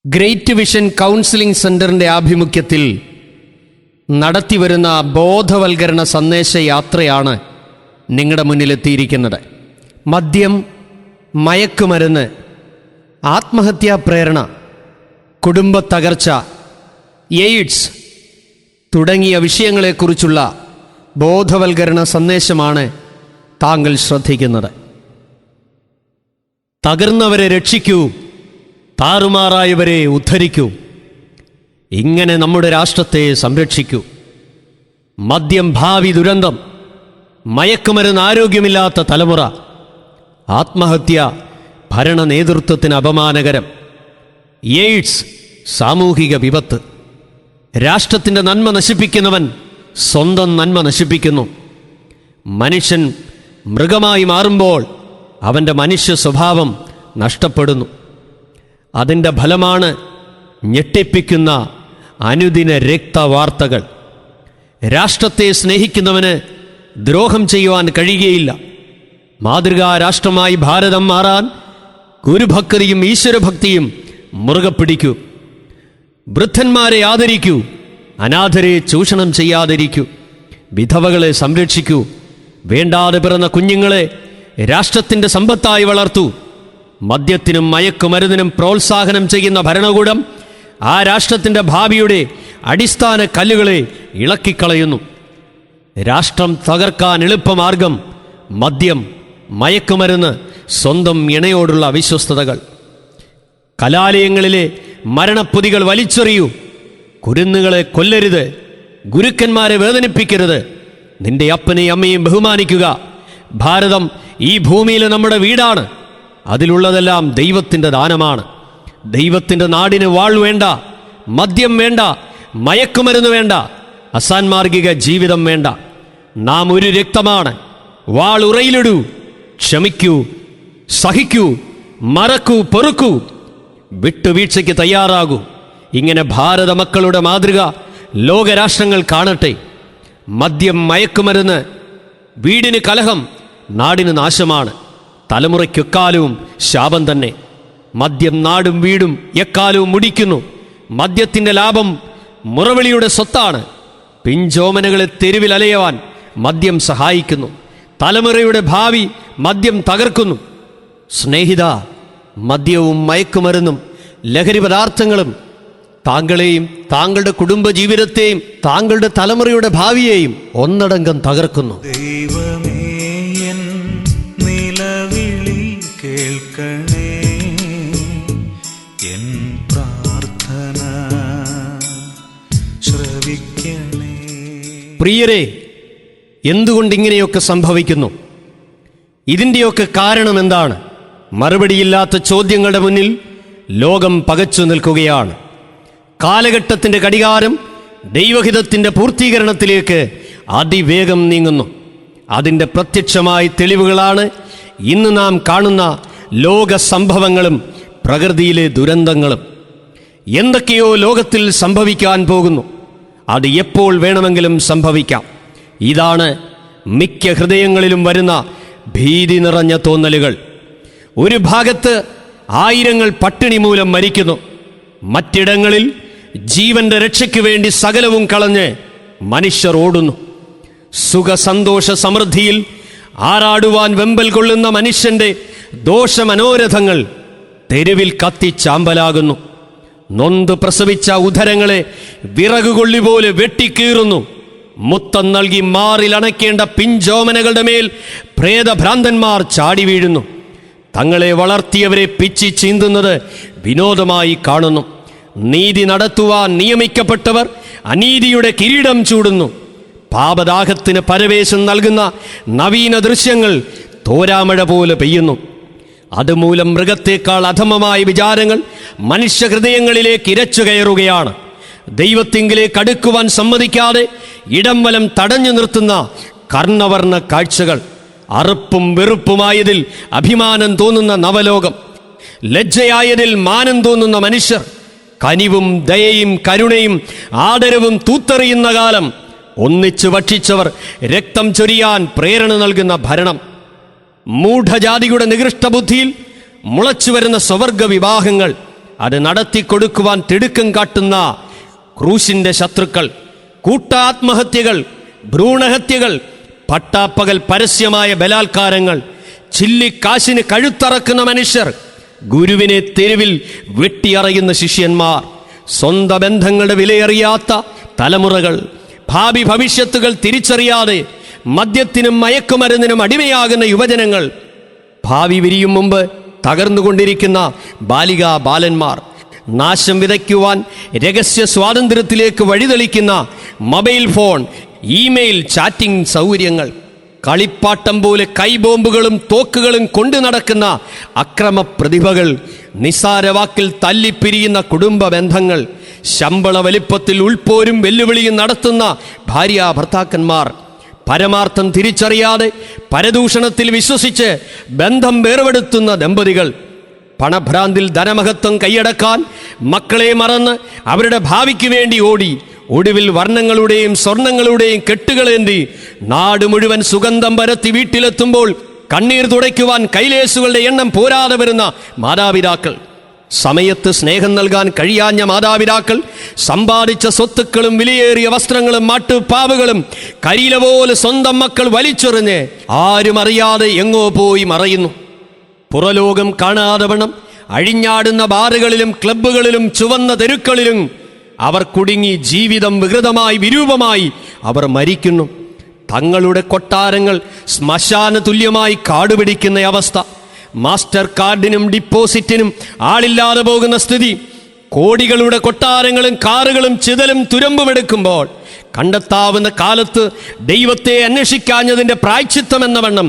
Great vision counselling സെൻ്ററിൻ്റെ ആഭിമുഖ്യത്തിൽ നടത്തിവരുന്ന ബോധവൽക്കരണ സന്ദേശയാത്രയാണ് നിങ്ങളുടെ മുന്നിലെത്തിയിരിക്കുന്നത്. മദ്യം, മയക്കുമരുന്ന്, ആത്മഹത്യാ പ്രേരണ, കുടുംബ തകർച്ച, എയ്ഡ്സ് തുടങ്ങിയ വിഷയങ്ങളെക്കുറിച്ചുള്ള ബോധവൽക്കരണ സന്ദേശമാണ് താങ്കൾ ശ്രദ്ധിക്കുന്നത്. തകർന്നവരെ രക്ഷിക്കൂ, താറുമാറായവരെ ഉദ്ധരിക്കൂ, ഇങ്ങനെ നമ്മുടെ രാഷ്ട്രത്തെ സംരക്ഷിക്കൂ. മദ്യം ഭാവി ദുരന്തം, മയക്കുമരുന്ന് ആരോഗ്യമില്ലാത്ത തലമുറ, ആത്മഹത്യ ഭരണ നേതൃത്വത്തിന് അപമാനകരം, എയ്ഡ്സ് സാമൂഹിക വിപത്ത്. രാഷ്ട്രത്തിൻ്റെ നന്മ നശിപ്പിക്കുന്നവൻ സ്വന്തം നന്മ നശിപ്പിക്കുന്നു. മനുഷ്യൻ മൃഗമായി മാറുമ്പോൾ അവൻ്റെ മനുഷ്യ സ്വഭാവം നഷ്ടപ്പെടുന്നു. അതിൻ്റെ ഫലമാണ് ഞെട്ടിപ്പിക്കുന്ന അനുദിന രക്തവാർത്തകൾ. രാഷ്ട്രത്തെ സ്നേഹിക്കുന്നവന് ദ്രോഹം ചെയ്യുവാൻ കഴിയുകയില്ല. മാതൃകാ രാഷ്ട്രമായി ഭാരതം മാറാൻ ഗുരുഭക്തിയും ഈശ്വരഭക്തിയും മുറുകെ പിടിക്കൂ. വൃദ്ധന്മാരെ ആദരിക്കൂ, അനാഥരെ ചൂഷണം ചെയ്യാതിരിക്കൂ, വിധവകളെ സംരക്ഷിക്കൂ. വേണ്ടാതെ പിറന്ന കുഞ്ഞുങ്ങളെ രാഷ്ട്രത്തിൻ്റെ സമ്പത്തായി വളർത്തൂ. മദ്യത്തിനും മയക്കുമരുന്നിനും പ്രോത്സാഹനം ചെയ്യുന്ന ഭരണകൂടം ആ രാഷ്ട്രത്തിൻ്റെ ഭാവിയുടെ അടിസ്ഥാന കല്ലുകളെ ഇളക്കിക്കളയുന്നു. രാഷ്ട്രം തകർക്കാൻ എളുപ്പമാർഗം മദ്യം, മയക്കുമരുന്ന്, സ്വന്തം ഇണയോടുള്ള അവിശ്വസ്തതകൾ. കലാലയങ്ങളിലെ മരണപ്പൊതികൾ വലിച്ചെറിയൂ. കുരുന്നുകളെ കൊല്ലരുത്, ഗുരുക്കന്മാരെ വേദനിപ്പിക്കരുത്. നിന്റെ അപ്പനെയും അമ്മയും ബഹുമാനിക്കുക. ഭാരതം ഈ ഭൂമിയിലെ നമ്മുടെ വീടാണ്. അതിലുള്ളതെല്ലാം ദൈവത്തിൻ്റെ ദാനമാണ്. ദൈവത്തിൻ്റെ നാടിന് വാൾ വേണ്ട, മദ്യം വേണ്ട, മയക്കുമരുന്ന് വേണ്ട, അസാൻമാർഗിക ജീവിതം വേണ്ട. നാം ഒരു രക്തമാണ്. വാൾ ഉറയിലിടൂ, ക്ഷമിക്കൂ, സഹിക്കൂ, മറക്കൂ, പൊറുക്കൂ, വിട്ടുവീഴ്ചയ്ക്ക് തയ്യാറാകൂ. ഇങ്ങനെ ഭാരത മക്കളുടെ മാതൃക ലോകരാഷ്ട്രങ്ങൾ കാണട്ടെ. മദ്യം, മയക്കുമരുന്ന് വീടിന് കലഹം, നാടിന് നാശമാണ്, തലമുറയ്ക്കെക്കാലവും ശാപം തന്നെ. മദ്യം നാടും വീടും എക്കാലവും മുടിക്കുന്നു. മദ്യത്തിൻ്റെ ലാഭം മുറവിളിയുടെ സ്വത്താണ്. പിഞ്ചോമനകളെ തെരുവിൽ അലയുവാൻ മദ്യം സഹായിക്കുന്നു. തലമുറയുടെ ഭാവി മദ്യം തകർക്കുന്നു. സ്നേഹിത, മദ്യവും മയക്കുമരുന്നും ലഹരി പദാർത്ഥങ്ങളും താങ്കളെയും താങ്കളുടെ കുടുംബജീവിതത്തെയും താങ്കളുടെ തലമുറയുടെ ഭാവിയെയും ഒന്നടങ്കം തകർക്കുന്നു. ദൈവമേ, എൻ നിലവിളി കേൾക്കണേ, എൻ പ്രാർത്ഥന ശ്രവിക്കണേ. പ്രിയരെ, എന്തുകൊണ്ടിങ്ങനെയൊക്കെ സംഭവിക്കുന്നു? ഇതിൻ്റെയൊക്കെ കാരണം എന്താണ്? മറുപടിയില്ലാത്ത ചോദ്യങ്ങളുടെ മുന്നിൽ ലോകം പകച്ചു നിൽക്കുകയാണ്. കാലഘട്ടത്തിൻ്റെ ഘടികാരം ദൈവഹിതത്തിൻ്റെ പൂർത്തീകരണത്തിലേക്ക് അതിവേഗം നീങ്ങുന്നു. അതിൻ്റെ പ്രത്യക്ഷമായ തെളിവുകളാണ് ഇന്ന് നാം കാണുന്ന ലോക സംഭവങ്ങളും പ്രകൃതിയിലെ ദുരന്തങ്ങളും. എന്തൊക്കെയോ ലോകത്തിൽ സംഭവിക്കാൻ പോകുന്നു. അത് എപ്പോൾ വേണമെങ്കിലും സംഭവിക്കാം. ഇതാണ് മിക്ക ഹൃദയങ്ങളിലും വരുന്ന ഭീതി നിറഞ്ഞ തോന്നലുകൾ. ഒരു ഭാഗത്ത് ആയിരങ്ങൾ പട്ടിണി മൂലം മരിക്കുന്നു. മറ്റിടങ്ങളിൽ ജീവന്റെ രക്ഷയ്ക്ക് വേണ്ടി സകലവും കളഞ്ഞ് മനുഷ്യർ ഓടുന്നു. സുഖസന്തോഷ സമൃദ്ധിയിൽ ആറാടുവാൻ വെമ്പൽ കൊള്ളുന്ന മനുഷ്യന്റെ ദോഷമനോരഥങ്ങൾ തെരുവിൽ കത്തിച്ചാമ്പലാകുന്നു. നൊന്ത് പ്രസവിച്ച ഉദരങ്ങളെ വിറകുകൊള്ളി പോലെ വെട്ടിക്കീറുന്നു. മുത്തം നൽകി മാറിലണയ്ക്കേണ്ട പിഞ്ചോമനകളുടെ മേൽ പ്രേതഭ്രാന്തന്മാർ ചാടി വീഴുന്നു. തങ്ങളെ വളർത്തിയവരെ പിച്ചി ചീന്തുന്നത് വിനോദമായി കാണുന്നു. നീതി നടത്തുവാൻ നിയമിക്കപ്പെട്ടവർ അനീതിയുടെ കിരീടം ചൂടുന്നു. പാപദാഹത്തിന് പരവേശം നൽകുന്ന നവീന ദൃശ്യങ്ങൾ തോരാമഴ പോലെ പെയ്യുന്നു. അതുമൂലം മൃഗത്തേക്കാൾ അധമമായ വിചാരങ്ങൾ മനുഷ്യഹൃദയങ്ങളിലേക്ക് ഇരച്ചു കയറുകയാണ്. ദൈവത്തിങ്കിലേക്ക് അടുക്കുവാൻ സമ്മതിക്കാതെ ഇടം വലം തടഞ്ഞു നിർത്തുന്ന കർണവർണ്ണ കാഴ്ചകൾ. അറുപ്പും വെറുപ്പുമായതിൽ അഭിമാനം തോന്നുന്ന നവലോകം. ലജ്ജയായതിൽ മാനം തോന്നുന്ന മനുഷ്യർ. കനിവും ദയയും കരുണയും ആദരവും തൂത്തെറിയുന്ന കാലം. ഒന്നിച്ചു ഭക്ഷിച്ചവർ രക്തം ചൊരിയാൻ പ്രേരണ നൽകുന്ന ഭരണം. മൂഢജാതിയുടെ നികൃഷ്ട ബുദ്ധിയിൽ മുളച്ചു വരുന്ന സ്വവർഗ വിവാഹങ്ങൾ. അത് നടത്തിക്കൊടുക്കുവാൻ തിടുക്കം കാട്ടുന്ന ക്രൂശിന്റെ ശത്രുക്കൾ, കൂട്ടാത്മഹത്യകൾ, ഭ്രൂണഹത്യകൾ, പട്ടാപ്പകൽ പരസ്യമായ ബലാത്കാരങ്ങൾ, ചില്ലിക്കാശിന് കഴുത്തറക്കുന്ന മനുഷ്യർ, ഗുരുവിനെ തെരുവിൽ വെട്ടിയറയുന്ന ശിഷ്യന്മാർ, സ്വന്തം ബന്ധങ്ങളുടെ വിലയറിയാത്ത തലമുറകൾ, ഭാവി ഭവിഷ്യത്തുകൾ തിരിച്ചറിയാതെ മദ്യത്തിനും മയക്കുമരുന്നിനും അടിമയാകുന്ന യുവജനങ്ങൾ, ഭാവി വിരിയും മുമ്പ് തകർന്നുകൊണ്ടിരിക്കുന്ന ബാലികാ ബാലന്മാർ, നാശം വിതയ്ക്കുവാൻ രഹസ്യ സ്വാതന്ത്ര്യത്തിലേക്ക് വഴിതെളിക്കുന്ന മൊബൈൽ ഫോൺ, ഇമെയിൽ, ചാറ്റിംഗ് സൗകര്യങ്ങൾ, കളിപ്പാട്ടം പോലെ കൈബോംബുകളും തോക്കുകളും കൊണ്ടു നടക്കുന്ന അക്രമ പ്രതിഭകൾ, നിസ്സാരവാക്കിൽ തല്ലിപ്പിരിയുന്ന കുടുംബ ബന്ധങ്ങൾ, ശമ്പള വലിപ്പത്തിൽ ഉൾപ്പോരും വെല്ലുവിളിയും നടത്തുന്ന ഭാര്യ ഭർത്താക്കന്മാർ, പരമാർത്ഥം തിരിച്ചറിയാതെ പരദൂഷണത്തിൽ വിശ്വസിച്ച് ബന്ധം വേർപെടുത്തുന്ന ദമ്പതികൾ, പണഭ്രാന്തിൽ ധനമഹത്വം കൈയടക്കാൻ മക്കളെ മറന്ന് അവരുടെ ഭാവിക്ക് വേണ്ടി ഓടി ഒടുവിൽ വർണ്ണങ്ങളുടെയും സ്വർണങ്ങളുടെയും കെട്ടുകളേന്തി നാട് മുഴുവൻ സുഗന്ധം പരത്തി വീട്ടിലെത്തുമ്പോൾ കണ്ണീർ തുടയ്ക്കുവാൻ കൈലേസുകളുടെ എണ്ണം പോരാതെ വരുന്ന മാതാപിതാക്കൾ, സമയത്ത് സ്നേഹം നൽകാൻ കഴിയാഞ്ഞ മാതാപിതാക്കൾ, സമ്പാദിച്ച സ്വത്തുക്കളും വിലയേറിയ വസ്ത്രങ്ങളും മാട്ടുപാവുകളും കരിയില പോലെ സ്വന്തം മക്കൾ വലിച്ചെറിഞ്ഞ് ആരും അറിയാതെ എങ്ങോ പോയി മറയുന്നു. പുറലോകം കാണാതെ വണ്ണം അഴിഞ്ഞാടുന്ന ബാറുകളിലും ക്ലബ്ബുകളിലും ചുവന്ന തെരുക്കളിലും അവർ കുടുങ്ങി ജീവിതം വികൃതമായി വിരൂപമായി അവർ മരിക്കുന്നു. തങ്ങളുടെ കൊട്ടാരങ്ങൾ ശ്മശാന തുല്യമായി കാടുപിടിക്കുന്ന അവസ്ഥ, മാസ്റ്റർ കാർഡിനും ഡിപ്പോസിറ്റിനും ആളില്ലാതെ പോകുന്ന സ്ഥിതി, കോടികളുടെ കൊട്ടാരങ്ങളും കാറുകളും ചിതലും തുരമ്പുമെടുക്കുമ്പോൾ കണ്ടെത്താവുന്ന കാലത്ത് ദൈവത്തെ അന്വേഷിക്കാഞ്ഞതിൻ്റെ പ്രായശ്ചിത്തമെന്ന വണ്ണം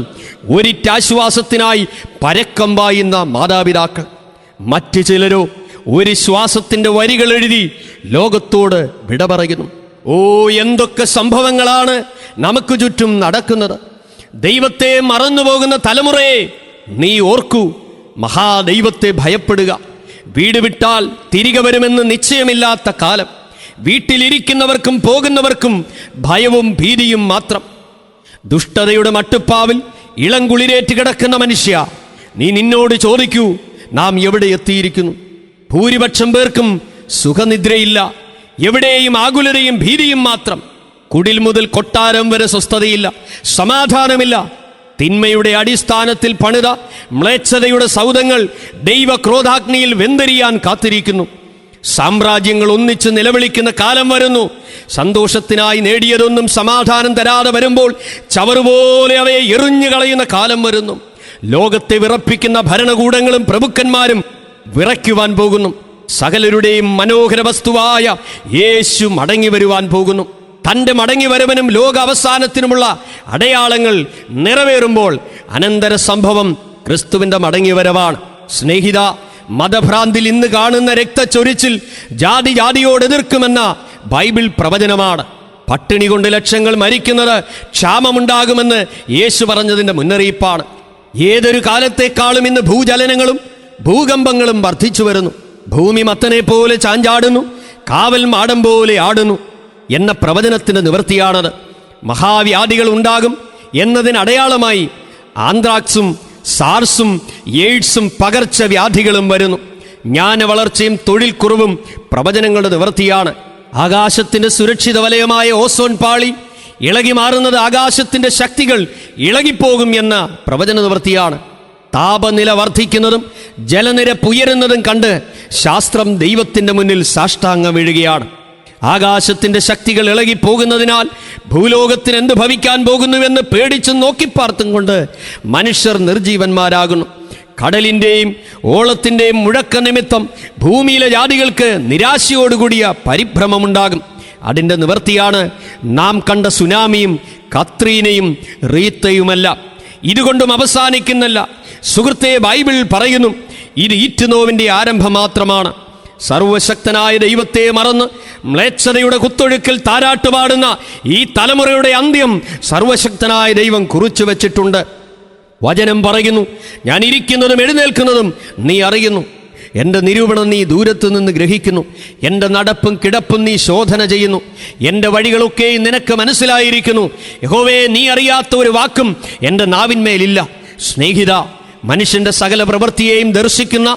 ഒരിറ്റാശ്വാസത്തിനായി പരക്കം പായുന്ന മാതാപിതാക്കൾ. മറ്റു ചിലരോ ഒരു ശ്വാസത്തിൻ്റെ വരികൾ എഴുതി ലോകത്തോട് വിട പറയുന്നു. ഓ, എന്തൊക്കെ സംഭവങ്ങളാണ് നമുക്ക് ചുറ്റും നടക്കുന്നത്! ദൈവത്തെ മറന്നുപോകുന്ന തലമുറയെ നീ ഓർക്കൂ, മഹാദൈവത്തെ ഭയപ്പെടുക. വീട് വിട്ടാൽ തിരികെ വരുമെന്ന് നിശ്ചയമില്ലാത്ത കാലം, വീട്ടിലിരിക്കുന്നവർക്കും പോകുന്നവർക്കും ഭയവും ഭീതിയും മാത്രം. ദുഷ്ടതയുടെ മട്ടുപ്പാവിൽ ഇളംകുളിരേറ്റ് കിടക്കുന്ന മനുഷ്യ, നീ നിന്നോട് ചോദിക്കൂ, നാം എവിടെ എത്തിയിരിക്കുന്നു? ഭൂരിപക്ഷം പേർക്കും സുഖനിദ്രയില്ല, എവിടെയും ആകുലതയും ഭീതിയും മാത്രം. കുടിൽ മുതൽ കൊട്ടാരം വരെ സ്വസ്ഥതയില്ല, സമാധാനമില്ല. തിന്മയുടെ അടിസ്ഥാനത്തിൽ പണിത മ്ലേച്ഛതയുടെ സൗധങ്ങൾ ദൈവക്രോധാഗ്നിയിൽ വെന്തെരിയാൻ കാത്തിരിക്കുന്നു. സാമ്രാജ്യങ്ങൾ ഒന്നിച്ച് നിലവിളിക്കുന്ന കാലം വരുന്നു. സന്തോഷത്തിനായി നേടിയതൊന്നും സമാധാനം തരാതെ വരുമ്പോൾ ചവറുപോലെ അവയെ എറിഞ്ഞു കളയുന്ന കാലം വരുന്നു. ലോകത്തെ വിറപ്പിക്കുന്ന ഭരണകൂടങ്ങളും പ്രഭുക്കന്മാരും വിറയ്ക്കുവാൻ പോകുന്നു. സകലരുടെയും മനോഹര വസ്തുവായ യേശു മടങ്ങി വരുവാൻ പോകുന്നു. തൻ്റെ മടങ്ങിവരവനും ലോക അവസാനത്തിനുമുള്ള അടയാളങ്ങൾ നിറവേറുമ്പോൾ അനന്തര സംഭവം ക്രിസ്തുവിൻ്റെ മടങ്ങിവരവാണ്. സ്നേഹിത, മതഭ്രാന്തിൽ ഇന്ന് കാണുന്ന രക്തച്ചൊരിച്ചിൽ ജാതി ജാതിയോട് എതിർക്കുമെന്ന ബൈബിൾ പ്രവചനമാണ്. പട്ടിണി കൊണ്ട് ലക്ഷങ്ങൾ മരിക്കുന്നത് ക്ഷാമമുണ്ടാകുമെന്ന് യേശു പറഞ്ഞതിൻ്റെ മുന്നറിയിപ്പാണ്. ഏതൊരു കാലത്തേക്കാളും ഇന്ന് ഭൂചലനങ്ങളും ഭൂകമ്പങ്ങളും വർദ്ധിച്ചു വരുന്നു. ഭൂമി മത്തനെ പോലെ ചാഞ്ചാടുന്നു, കാവൽ മാടം പോലെ ആടുന്നു എന്ന പ്രവചനത്തിൻ്റെ നിവൃത്തിയാണത്. മഹാവ്യാധികൾ ഉണ്ടാകും എന്നതിന് അടയാളമായി ആന്ത്രാക്സും സാർസും എയ്ഡ്സും പകർച്ചവ്യാധികളും വരുന്നു. ജ്ഞാനവളർച്ചയും തൊഴിൽ കുറവും പ്രവചനങ്ങളുടെ നിവൃത്തിയാണ്. ആകാശത്തിൻ്റെ സുരക്ഷിത വലയമായ ഓസോൺ പാളി ഇളകി മാറുന്നത് ആകാശത്തിൻ്റെ ശക്തികൾ ഇളകിപ്പോകും എന്ന പ്രവചന നിവൃത്തിയാണ്. താപനില വർദ്ധിക്കുന്നതും ജലനിരപ്പ് ഉയരുന്നതും കണ്ട് ശാസ്ത്രം ദൈവത്തിൻ്റെ മുന്നിൽ സാഷ്ടാംഗം വീഴുകയാണ്. ആകാശത്തിൻ്റെ ശക്തികൾ ഇളകിപ്പോകുന്നതിനാൽ ഭൂലോകത്തിന് എന്ത് ഭവിക്കാൻ പോകുന്നുവെന്ന് പേടിച്ചും നോക്കിപ്പാർത്തും കൊണ്ട് മനുഷ്യർ നിർജീവന്മാരാകുന്നു. കടലിൻ്റെയും ഓളത്തിൻ്റെയും മുഴക്ക നിമിത്തം ഭൂമിയിലെ ജാതികൾക്ക് നിരാശയോടുകൂടിയ പരിഭ്രമമുണ്ടാകും. അതിൻ്റെ നിവൃത്തിയാണ് നാം കണ്ട സുനാമിയും കത്രീനയും റീത്തയുമല്ല. ഇതുകൊണ്ടും അവസാനിക്കുന്നില്ല. സുഹൃത്തെ, ബൈബിൾ പറയുന്നു, ഇത് ഈറ്റുനോവിൻ്റെ ആരംഭം മാത്രമാണ്. സർവശക്തനായ ദൈവത്തെ മറന്ന് മ്ലേച്ഛതയുടെ കുത്തൊഴുക്കിൽ താരാട്ടുപാടുന്ന ഈ തലമുറയുടെ അന്ത്യം സർവശക്തനായ ദൈവം കുറിച്ചു വച്ചിട്ടുണ്ട്. വചനം പറയുന്നു, ഞാൻ ഇരിക്കുന്നതും എഴുന്നേൽക്കുന്നതും നീ അറിയുന്നു. എൻ്റെ നിരൂപണം നീ ദൂരത്തു നിന്ന് ഗ്രഹിക്കുന്നു. എൻ്റെ നടപ്പും കിടപ്പും നീ ശോധന ചെയ്യുന്നു. എൻ്റെ വഴികളൊക്കെ നിനക്ക് മനസ്സിലായിരിക്കുന്നു. യഹോവേ, നീ അറിയാത്ത ഒരു വാക്കും എൻ്റെ നാവിന്മേലില്ല. സ്നേഹിത, മനുഷ്യന്റെ സകല പ്രവൃത്തിയെയും ദർശിക്കുന്ന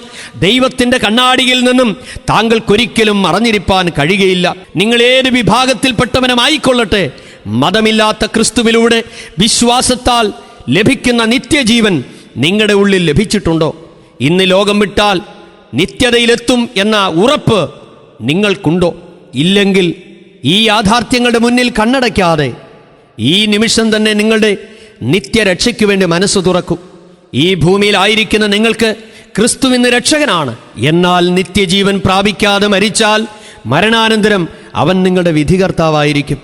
ദൈവത്തിന്റെ കണ്ണാടിയിൽ നിന്നും താങ്കൾക്കൊരിക്കലും മറഞ്ഞിരിപ്പാൻ കഴിയുകയില്ല. നിങ്ങൾ ഏത് വിഭാഗത്തിൽപ്പെട്ടവനുമായിക്കൊള്ളട്ടെ, മതമില്ലാത്ത ക്രിസ്തുവിലൂടെ വിശ്വാസത്താൽ ലഭിക്കുന്ന നിത്യജീവൻ നിങ്ങളുടെ ഉള്ളിൽ ലഭിച്ചിട്ടുണ്ടോ? ഇന്ന് ലോകം വിട്ടാൽ നിത്യതയിലെത്തും എന്ന ഉറപ്പ് നിങ്ങൾക്കുണ്ടോ? ഇല്ലെങ്കിൽ ഈ യാഥാർത്ഥ്യങ്ങളുടെ മുന്നിൽ കണ്ണടയ്ക്കാതെ ഈ നിമിഷം തന്നെ നിങ്ങളുടെ നിത്യരക്ഷയ്ക്ക് വേണ്ടി മനസ്സ് തുറക്കൂ. ഈ ഭൂമിയിലായിരിക്കുന്ന നിങ്ങൾക്ക് ക്രിസ്തു ഇന്ന് രക്ഷകനാണ്. എന്നാൽ നിത്യജീവൻ പ്രാപിക്കാതെ മരിച്ചാൽ മരണാനന്തരം അവൻ നിങ്ങളുടെ വിധികർത്താവായിരിക്കും.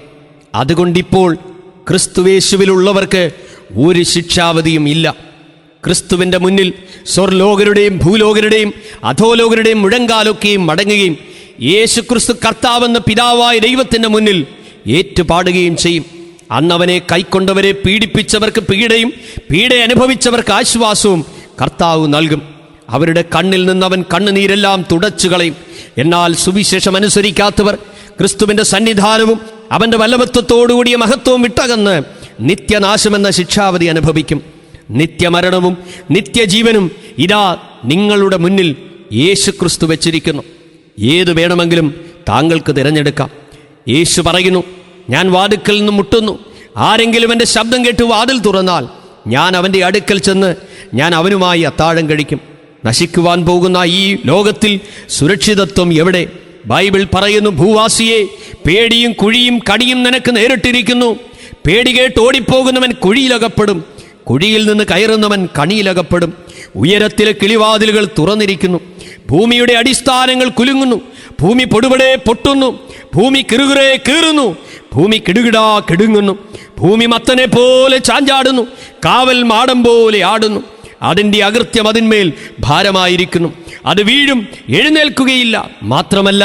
അതുകൊണ്ടിപ്പോൾ ക്രിസ്തുവേശുവിലുള്ളവർക്ക് ഒരു ശിക്ഷാവധിയും ഇല്ല. ക്രിസ്തുവിൻ്റെ മുന്നിൽ സ്വർലോകരുടെയും ഭൂലോകരുടെയും അധോലോകരുടെയും മുഴങ്കാലൊക്കെയും മടങ്ങുകയും യേശുക്രിസ്തു കർത്താവെന്ന പിതാവായ ദൈവത്തിൻ്റെ മുന്നിൽ ഏറ്റുപാടുകയും ചെയ്യും. അന്നവനെ കൈക്കൊണ്ടവരെ പീഡിപ്പിച്ചവർക്ക് പീഡയും പീഡ അനുഭവിച്ചവർക്ക് ആശ്വാസവും കർത്താവ് നൽകും. അവരുടെ കണ്ണിൽ നിന്നവൻ കണ്ണുനീരെല്ലാം തുടച്ചു കളയും. എന്നാൽ സുവിശേഷം അനുസരിക്കാത്തവർ ക്രിസ്തുവിൻ്റെ സന്നിധാനവും അവൻ്റെ വല്ലഭത്വത്തോടുകൂടിയ മഹത്വവും വിട്ടകന്ന് നിത്യനാശമെന്ന ശിക്ഷാവധി അനുഭവിക്കും. നിത്യമരണവും നിത്യജീവനും ഇതാ നിങ്ങളുടെ മുന്നിൽ യേശുക്രിസ്തു വെച്ചിരിക്കുന്നു. ഏത് വേണമെങ്കിലും താങ്കൾക്ക് തിരഞ്ഞെടുക്കാം. യേശു പറയുന്നു, ഞാൻ വാതിൽക്കൽ നിന്ന് മുട്ടുന്നു. ആരെങ്കിലും എൻ്റെ ശബ്ദം കേട്ട് വാതിൽ തുറന്നാൽ ഞാൻ അവൻ്റെ അടുക്കൽ ചെന്ന് ഞാൻ അവനുമായി അത്താഴം കഴിക്കും. നശിക്കുവാൻ പോകുന്ന ഈ ലോകത്തിൽ സുരക്ഷിതത്വം എവിടെ? ബൈബിൾ പറയുന്നു, ഭൂവാസിയെ, പേടിയും കുഴിയും കടിയും നിനക്ക് നേരിട്ടിരിക്കുന്നു. പേടി കേട്ട് ഓടിപ്പോകുന്നവൻ കുഴിയിലകപ്പെടും, കുഴിയിൽ നിന്ന് കയറുന്നവൻ കണിയിലകപ്പെടും. ഉയരത്തിലെ കിളിവാതിലുകൾ തുറന്നിരിക്കുന്നു, ഭൂമിയുടെ അടിസ്ഥാനങ്ങൾ കുലുങ്ങുന്നു, ഭൂമി പൊടുപടെ പൊട്ടുന്നു, ഭൂമി കിറുകിറേ കീറുന്നു, ഭൂമി കിടുകിടാ കിടുങ്ങുന്നു, ഭൂമി മത്തനെ പോലെ ചാഞ്ചാടുന്നു, കാവൽ മാടം പോലെ ആടുന്നു. അതിൻ്റെ അകൃത്യം അതിന്മേൽ ഭാരമായിരിക്കുന്നു, അത് വീഴും, എഴുന്നേൽക്കുകയില്ല. മാത്രമല്ല,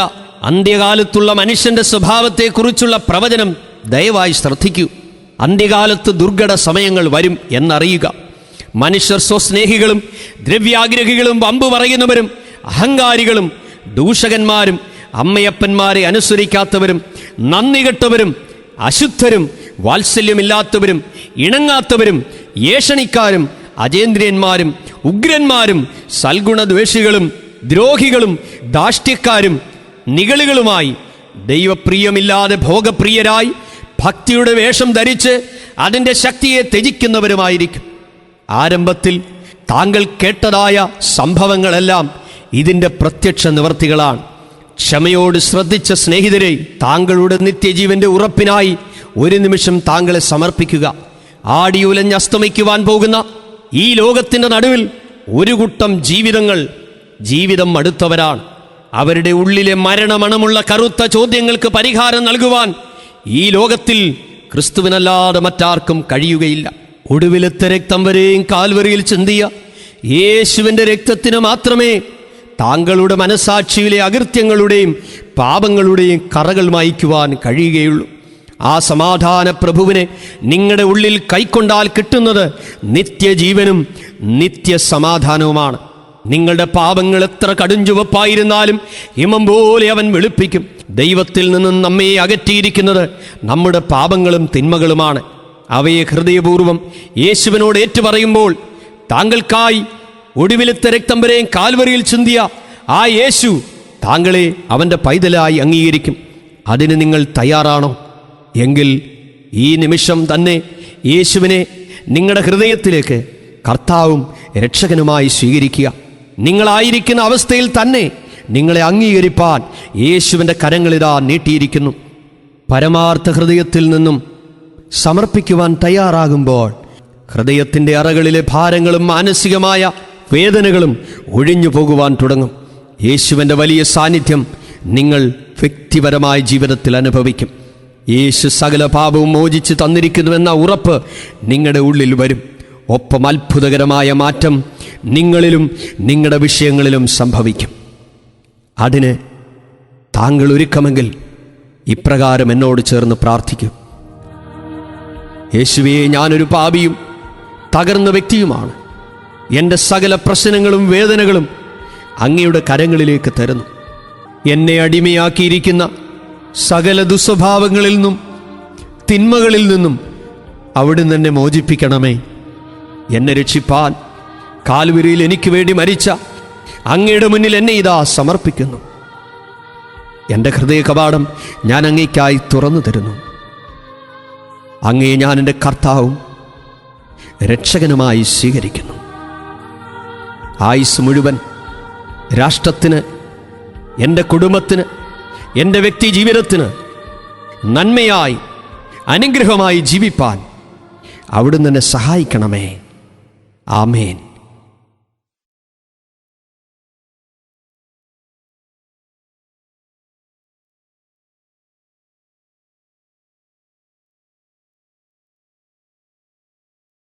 അന്ത്യകാലത്തുള്ള മനുഷ്യന്റെ സ്വഭാവത്തെക്കുറിച്ചുള്ള പ്രവചനം ദയവായി ശ്രദ്ധിക്കൂ. അന്ത്യകാലത്ത് ദുർഘട സമയങ്ങൾ വരും എന്നറിയുക. മനുഷ്യർ സ്വസ്നേഹികളും ദ്രവ്യാഗ്രഹികളും വമ്പ് പറയുന്നവരും അഹങ്കാരികളും ദൂഷകന്മാരും അമ്മയപ്പന്മാരെ അനുസരിക്കാത്തവരും നന്ദി കെട്ടവരും അശുദ്ധരും വാത്സല്യമില്ലാത്തവരും ഇണങ്ങാത്തവരും ഏഷണിക്കാരും അജേന്ദ്രിയന്മാരും ഉഗ്രന്മാരും സൽഗുണദ്വേഷികളും ദ്രോഹികളും ധാഷ്ട്യക്കാരും നിഗളികളുമായി ദൈവപ്രിയമില്ലാതെ ഭോഗപ്രിയരായി ഭക്തിയുടെ വേഷം ധരിച്ച് അതിൻ്റെ ശക്തിയെ ത്യജിക്കുന്നവരുമായിരിക്കും. ആരംഭത്തിൽ താങ്കൾ കേട്ടതായ സംഭവങ്ങളെല്ലാം ഇതിൻ്റെ പ്രത്യക്ഷ നിവർത്തികളാണ്. ക്ഷമയോട് ശ്രദ്ധിച്ച സ്നേഹിതരെ, താങ്കളുടെ നിത്യജീവന്റെ ഉറപ്പിനായി ഒരു നിമിഷം താങ്കളെ സമർപ്പിക്കുക. ആടിയുലഞ്ഞ് അസ്തമിക്കുവാൻ പോകുന്ന ഈ ലോകത്തിൻ്റെ നടുവിൽ ഒരു കൂട്ടം ജീവിതം മടുത്തവരാണ്. അവരുടെ ഉള്ളിലെ മരണമണമുള്ള കറുത്ത ചോദ്യങ്ങൾക്ക് പരിഹാരം നൽകുവാൻ ഈ ലോകത്തിൽ ക്രിസ്തുവിനല്ലാതെ മറ്റാർക്കും കഴിയുകയില്ല. ഒടുവിലത്തെ രക്തം വരെയും കാൽവറിയിൽ ചിന്തിയ യേശുവിൻ്റെ രക്തത്തിന് മാത്രമേ താങ്കളുടെ മനസാക്ഷിയിലെ അകൃത്യങ്ങളുടെയും പാപങ്ങളുടെയും കറകൾ മായ്ക്കുവാൻ കഴിയുകയുള്ളൂ. ആ സമാധാന പ്രഭുവിനെ നിങ്ങളുടെ ഉള്ളിൽ കൈക്കൊണ്ടാൽ കിട്ടുന്നത് നിത്യജീവനും നിത്യസമാധാനവുമാണ്. നിങ്ങളുടെ പാപങ്ങൾ എത്ര കടുംചുവപ്പായിരുന്നാലും ഹിമം പോലെ അവൻ വെളുപ്പിക്കും. ദൈവത്തിൽ നിന്നും നമ്മെ അകറ്റിയിരിക്കുന്നത് നമ്മുടെ പാപങ്ങളും തിന്മകളുമാണ്. അവയെ ഹൃദയപൂർവ്വം യേശുവിനോട് ഏറ്റുപറയുമ്പോൾ താങ്കൾക്കായി ഒടുവിലത്തെ രക്തം വരെയും കാൽവറിയിൽ ചിന്തിയ ആ യേശു താങ്കളെ അവൻ്റെ പൈതലായി അംഗീകരിക്കും. അതിന് നിങ്ങൾ തയ്യാറാണോ? എങ്കിൽ ഈ നിമിഷം തന്നെ യേശുവിനെ നിങ്ങളുടെ ഹൃദയത്തിലേക്ക് കർത്താവും രക്ഷകനുമായി സ്വീകരിക്കുക. നിങ്ങളായിരിക്കുന്ന അവസ്ഥയിൽ തന്നെ നിങ്ങളെ അംഗീകരിപ്പാൻ യേശുവിൻ്റെ കരങ്ങളിതാ നീട്ടിയിരിക്കുന്നു. പരമാർത്ഥ ഹൃദയത്തിൽ നിന്നും സമർപ്പിക്കുവാൻ തയ്യാറാകുമ്പോൾ ഹൃദയത്തിൻ്റെ അറകളിലെ ഭാരങ്ങളും മാനസികമായ വേദനകളും ഒഴിഞ്ഞു പോകുവാൻ തുടങ്ങും. യേശുവിൻ്റെ വലിയ സാന്നിധ്യം നിങ്ങൾ വ്യക്തിപരമായ ജീവിതത്തിൽ അനുഭവിക്കും. യേശു സകല പാപവും മോചിച്ച് തന്നിരിക്കുന്നുവെന്ന ഉറപ്പ് നിങ്ങളുടെ ഉള്ളിൽ വരും. ഒപ്പം അത്ഭുതകരമായ മാറ്റം നിങ്ങളിലും നിങ്ങളുടെ വിഷയങ്ങളിലും സംഭവിക്കും. അതിന് താങ്കൾ ഒരുക്കമെങ്കിൽ ഇപ്രകാരം എന്നോട് ചേർന്ന് പ്രാർത്ഥിക്കും. യേശുവേ, ഞാനൊരു പാപിയും തകർന്ന വ്യക്തിയുമാണ്. എൻ്റെ സകല പ്രശ്നങ്ങളും വേദനകളും അങ്ങയുടെ കരങ്ങളിലേക്ക് തരുന്നു. എന്നെ അടിമയാക്കിയിരിക്കുന്ന സകല ദുസ്വഭാവങ്ങളിൽ നിന്നും തിന്മകളിൽ നിന്നും അവിടുന്ന് എന്നെ മോചിപ്പിക്കണമേ. എന്നെ രക്ഷിപ്പാൻ കാൽവരിയിൽ എനിക്ക് വേണ്ടി മരിച്ച അങ്ങയുടെ മുന്നിൽ എന്നെ ഇതാ സമർപ്പിക്കുന്നു. എൻ്റെ ഹൃദയ കവാടം ഞാൻ അങ്ങയ്ക്കായി തുറന്നു തരുന്നു. അങ്ങയെ ഞാൻ എൻ്റെ കർത്താവും രക്ഷകനുമായി സ്വീകരിക്കുന്നു. ആയുസ് മുഴുവൻ രാഷ്ട്രത്തിന്, എൻ്റെ കുടുംബത്തിന്, എൻ്റെ വ്യക്തി ജീവിതത്തിന് നന്മയായി അനുഗ്രഹമായി ജീവിപ്പാൻ അവിടുന്ന് എന്നെ സഹായിക്കണമേ. ആമേൻ.